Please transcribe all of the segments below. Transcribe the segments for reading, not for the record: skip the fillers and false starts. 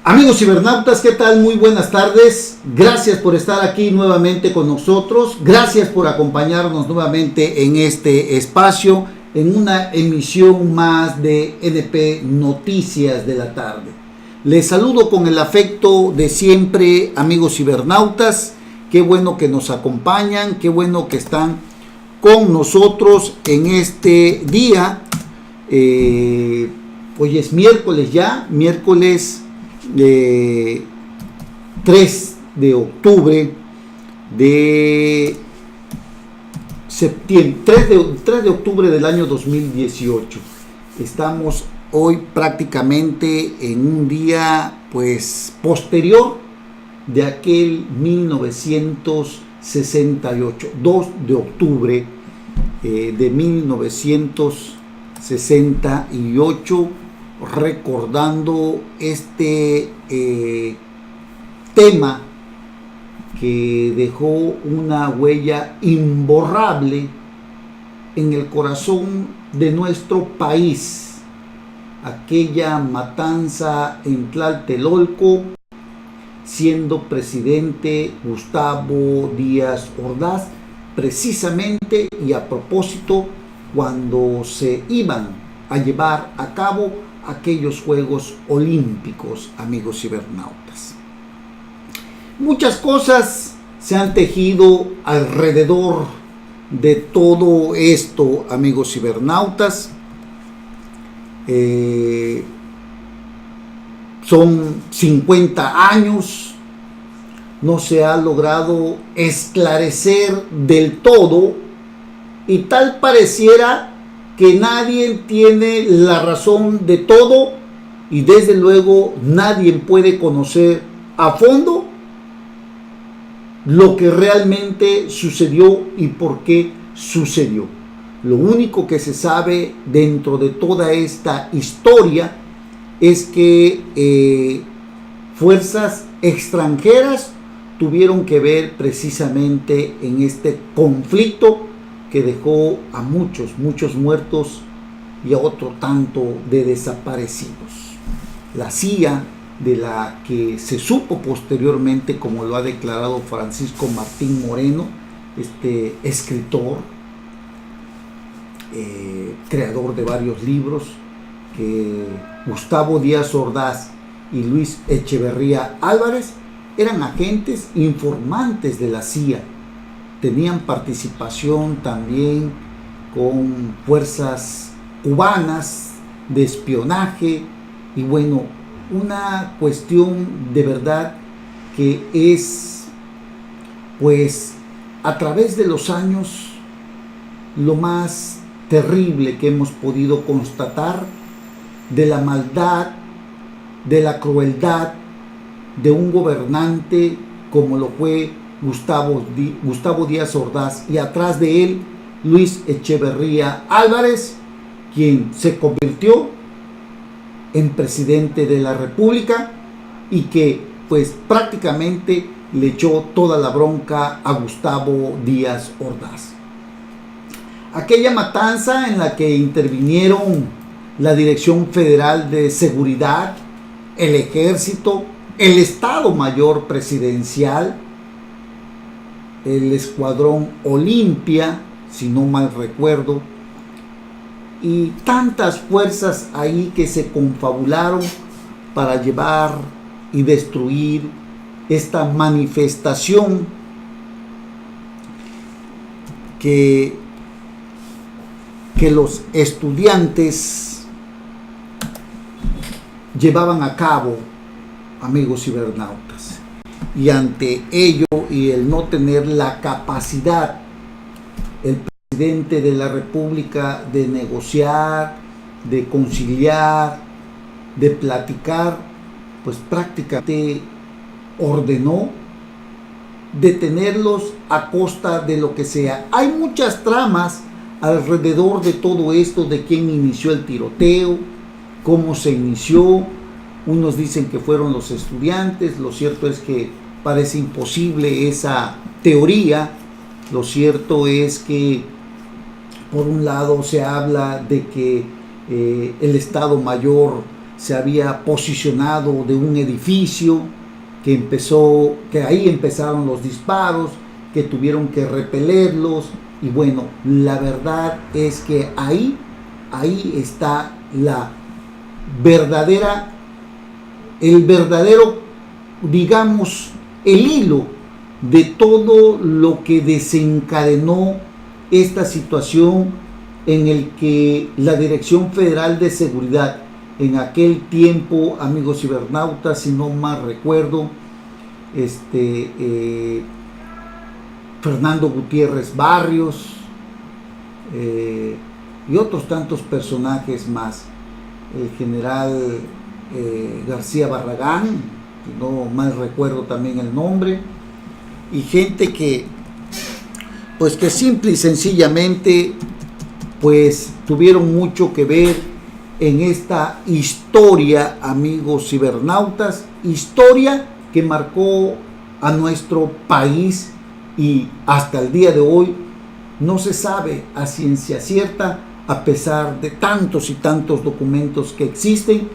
Amigos cibernautas, ¿qué tal? Muy buenas tardes. Gracias por estar aquí nuevamente con nosotros. Gracias por acompañarnos nuevamente en este espacio, en una emisión más de NP Noticias de la tarde. Les saludo con el afecto de siempre, amigos cibernautas. Qué bueno que nos acompañan, qué bueno que están con nosotros en este día. Hoy es miércoles ya, miércoles 3 de octubre de septiembre, 3 de octubre del año 2018. Estamos hoy prácticamente en un día pues posterior de aquel 1968, 2 de octubre de 1968, recordando este tema que dejó una huella imborrable en el corazón de nuestro país, aquella matanza en Tlatelolco, siendo presidente Gustavo Díaz Ordaz, precisamente y a propósito cuando se iban a llevar a cabo aquellos Juegos Olímpicos, amigos cibernautas. Muchas cosas se han tejido alrededor de todo esto, amigos cibernautas. Son 50 años, no se ha logrado esclarecer del todo y tal pareciera que nadie tiene la razón de todo y desde luego nadie puede conocer a fondo lo que realmente sucedió y por qué sucedió. Lo único que se sabe dentro de toda esta historia es que fuerzas extranjeras tuvieron que ver precisamente en este conflicto que dejó a muchos muertos y a otro tanto de desaparecidos. La CIA, de la que se supo posteriormente, como lo ha declarado Francisco Martín Moreno, este escritor, creador de varios libros, que Gustavo Díaz Ordaz y Luis Echeverría Álvarez eran agentes informantes de la CIA. Tenían participación también con fuerzas cubanas de espionaje y bueno, una cuestión de verdad que es pues a través de los años lo más terrible que hemos podido constatar de la maldad, de la crueldad de un gobernante como lo fue Gustavo Díaz Ordaz y atrás de él Luis Echeverría Álvarez, quien se convirtió en presidente de la República y que pues prácticamente le echó toda la bronca a Gustavo Díaz Ordaz. Aquella matanza en la que intervinieron la Dirección Federal de Seguridad, el Ejército, el Estado Mayor Presidencial, el Escuadrón Olimpia, si no mal recuerdo, y tantas fuerzas ahí que se confabularon para llevar y destruir esta manifestación que los estudiantes llevaban a cabo, amigos cibernautas. Y ante ello y el no tener la capacidad, el presidente de la República, de negociar, de conciliar, de platicar, pues prácticamente ordenó detenerlos a costa de lo que sea. Hay muchas tramas alrededor de todo esto, de quién inició el tiroteo, cómo se inició. Unos dicen que fueron los estudiantes, lo cierto es que parece imposible esa teoría. Lo cierto es que por un lado se habla de que el Estado Mayor se había posicionado de un edificio, que ahí empezaron los disparos, que tuvieron que repelerlos, y bueno, la verdad es que ahí está el verdadero, digamos, el hilo de todo lo que desencadenó esta situación en el que la Dirección Federal de Seguridad, en aquel tiempo, amigos cibernautas, si no mal recuerdo, Fernando Gutiérrez Barrios y otros tantos personajes más, el general García Barragán, si no mal recuerdo también el nombre, y gente que simple y sencillamente pues tuvieron mucho que ver en esta historia, amigos cibernautas, historia que marcó a nuestro país, y hasta el día de hoy no se sabe a ciencia cierta, a pesar de tantos y tantos documentos que existen,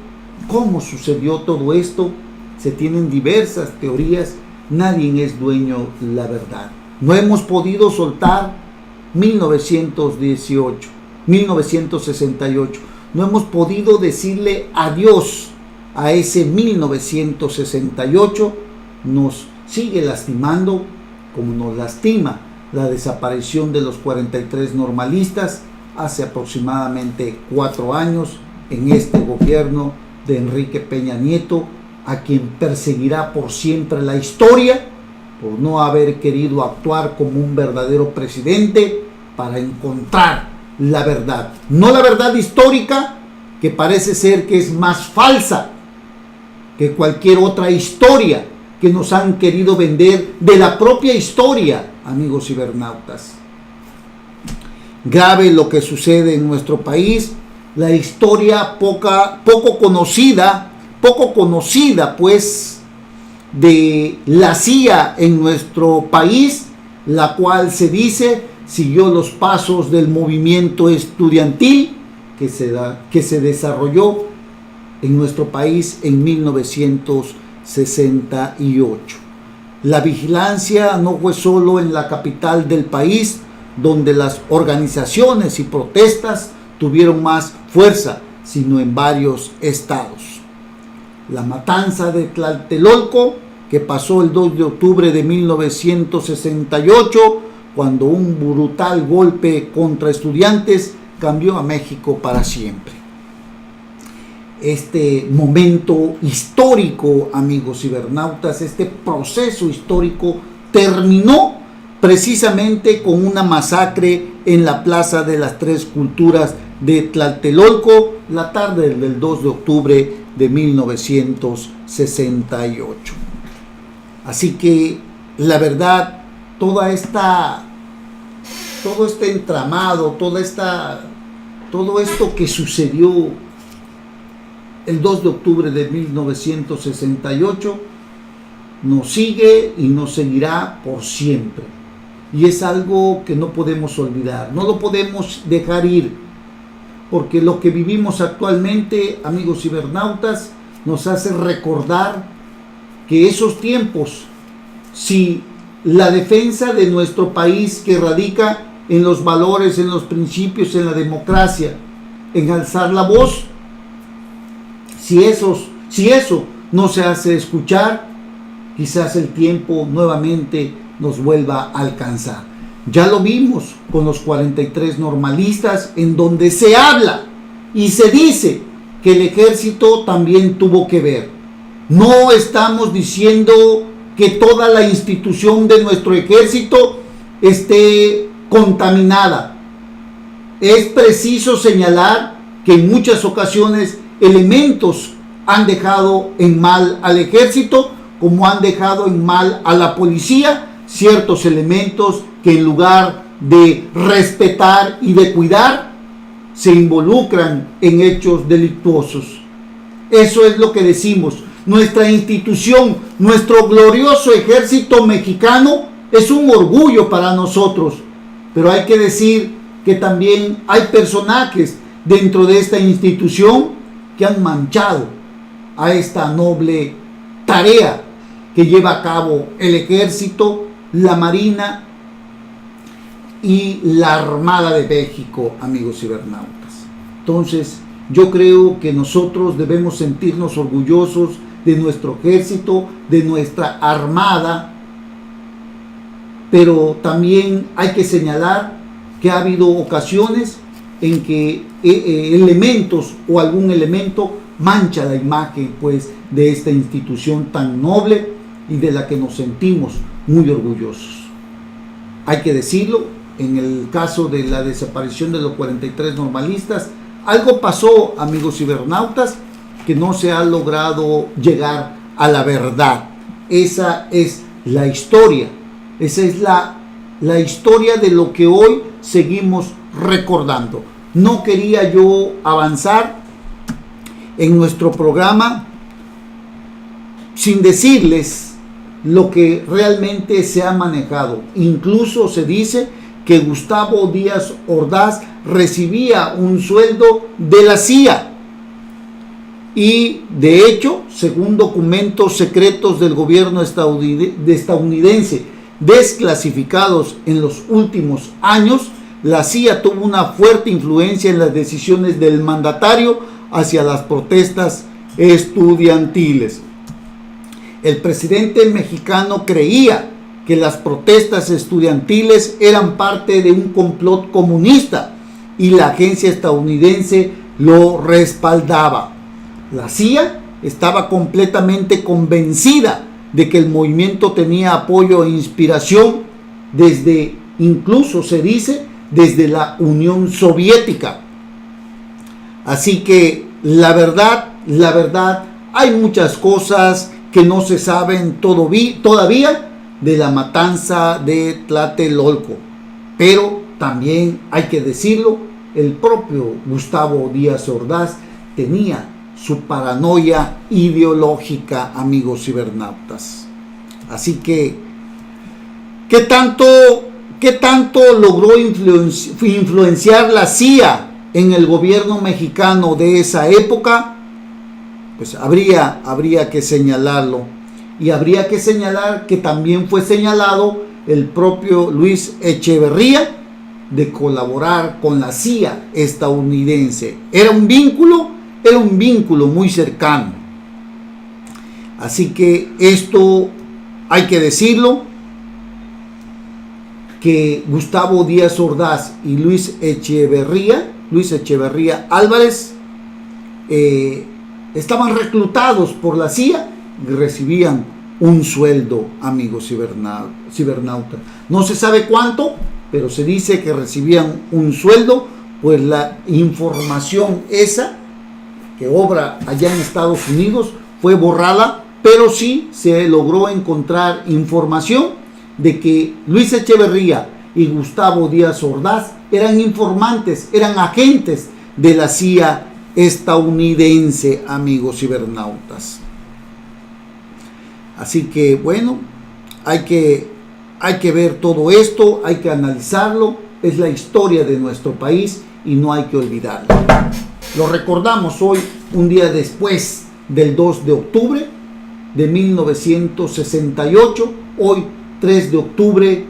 cómo sucedió todo esto. Se tienen diversas teorías, nadie es dueño de la verdad. No hemos podido soltar 1968, no hemos podido decirle adiós a ese 1968, nos sigue lastimando como nos lastima la desaparición de los 43 normalistas hace aproximadamente 4 años en este gobierno de Enrique Peña Nieto, a quien perseguirá por siempre la historia por no haber querido actuar como un verdadero presidente para encontrar la verdad, no la verdad histórica, que parece ser que es más falsa que cualquier otra historia que nos han querido vender de la propia historia, amigos cibernautas. Grave lo que sucede en nuestro país, la historia poco conocida pues de la CIA en nuestro país, la cual se dice siguió los pasos del movimiento estudiantil que se desarrolló en nuestro país en 1968. La vigilancia no fue solo en la capital del país, donde las organizaciones y protestas tuvieron más fuerza, sino en varios estados. La matanza de Tlatelolco, que pasó el 2 de octubre de 1968, cuando un brutal golpe contra estudiantes cambió a México para siempre. Este momento histórico, amigos cibernautas, este proceso histórico terminó precisamente con una masacre en la Plaza de las Tres Culturas de Tlatelolco, la tarde del 2 de octubre de 1968. Así que la verdad, todo este entramado, todo esto que sucedió el 2 de octubre de 1968 nos sigue y nos seguirá por siempre. Y es algo que no podemos olvidar, no lo podemos dejar ir, porque lo que vivimos actualmente, amigos cibernautas, nos hace recordar que esos tiempos, si la defensa de nuestro país, que radica en los valores, en los principios, en la democracia, en alzar la voz, si eso no se hace escuchar, quizás el tiempo nuevamente nos vuelva a alcanzar. Ya lo vimos con los 43 normalistas, en donde se habla y se dice que el ejército también tuvo que ver. No estamos diciendo que toda la institución de nuestro ejército esté contaminada. Es preciso señalar que en muchas ocasiones elementos han dejado en mal al ejército, como han dejado en mal a la policía, ciertos elementos que en lugar de respetar y de cuidar, se involucran en hechos delictuosos. Eso es lo que decimos. Nuestra institución, nuestro glorioso ejército mexicano, es un orgullo para nosotros. Pero hay que decir que también hay personajes dentro de esta institución que han manchado a esta noble tarea que lleva a cabo el Ejército, la Marina y la Armada de México, amigos cibernautas. Entonces, yo creo que nosotros debemos sentirnos orgullosos de nuestro ejército, de nuestra armada, pero también hay que señalar que ha habido ocasiones en que elementos o algún elemento mancha la imagen pues de esta institución tan noble y de la que nos sentimos muy orgullosos. Hay que decirlo, en el caso de la desaparición de los 43 normalistas, algo pasó, amigos cibernautas, que no se ha logrado llegar a la verdad. Esa es la historia, esa es la historia de lo que hoy seguimos recordando. No quería yo avanzar en nuestro programa sin decirles lo que realmente se ha manejado. Incluso se dice que Gustavo Díaz Ordaz recibía un sueldo de la CIA. Y de hecho, según documentos secretos del gobierno estadounidense desclasificados en los últimos años, la CIA tuvo una fuerte influencia en las decisiones del mandatario hacia las protestas estudiantiles. El presidente mexicano creía que las protestas estudiantiles eran parte de un complot comunista y la agencia estadounidense lo respaldaba. La CIA estaba completamente convencida de que el movimiento tenía apoyo e inspiración desde, incluso se dice, desde la Unión Soviética. Así que la verdad, hay muchas cosas que no se saben todavía de la matanza de Tlatelolco. Pero también hay que decirlo, el propio Gustavo Díaz Ordaz tenía su paranoia ideológica, amigos cibernautas. Así que, ¿qué tanto logró influenciar la CIA en el gobierno mexicano de esa época? Pues habría que señalarlo. Y habría que señalar que también fue señalado el propio Luis Echeverría de colaborar con la CIA estadounidense. Era un vínculo muy cercano. Así que esto hay que decirlo, que Gustavo Díaz Ordaz y Luis Echeverría Álvarez estaban reclutados por la CIA y recibían un sueldo, amigos cibernautas. No se sabe cuánto, pero se dice que recibían un sueldo, pues la información esa que obra allá en Estados Unidos fue borrada, pero sí se logró encontrar información de que Luis Echeverría y Gustavo Díaz Ordaz eran informantes, eran agentes de la CIA estadounidense, amigos cibernautas. Así que bueno, hay que ver todo esto, hay que analizarlo, es la historia de nuestro país y no hay que olvidarlo. Lo recordamos hoy, un día después del 2 de octubre de 1968, hoy 3 de octubre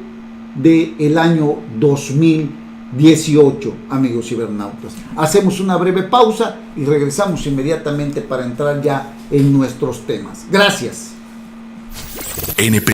del año 2018, amigos cibernautas. Hacemos una breve pausa y regresamos inmediatamente para entrar ya en nuestros temas. Gracias.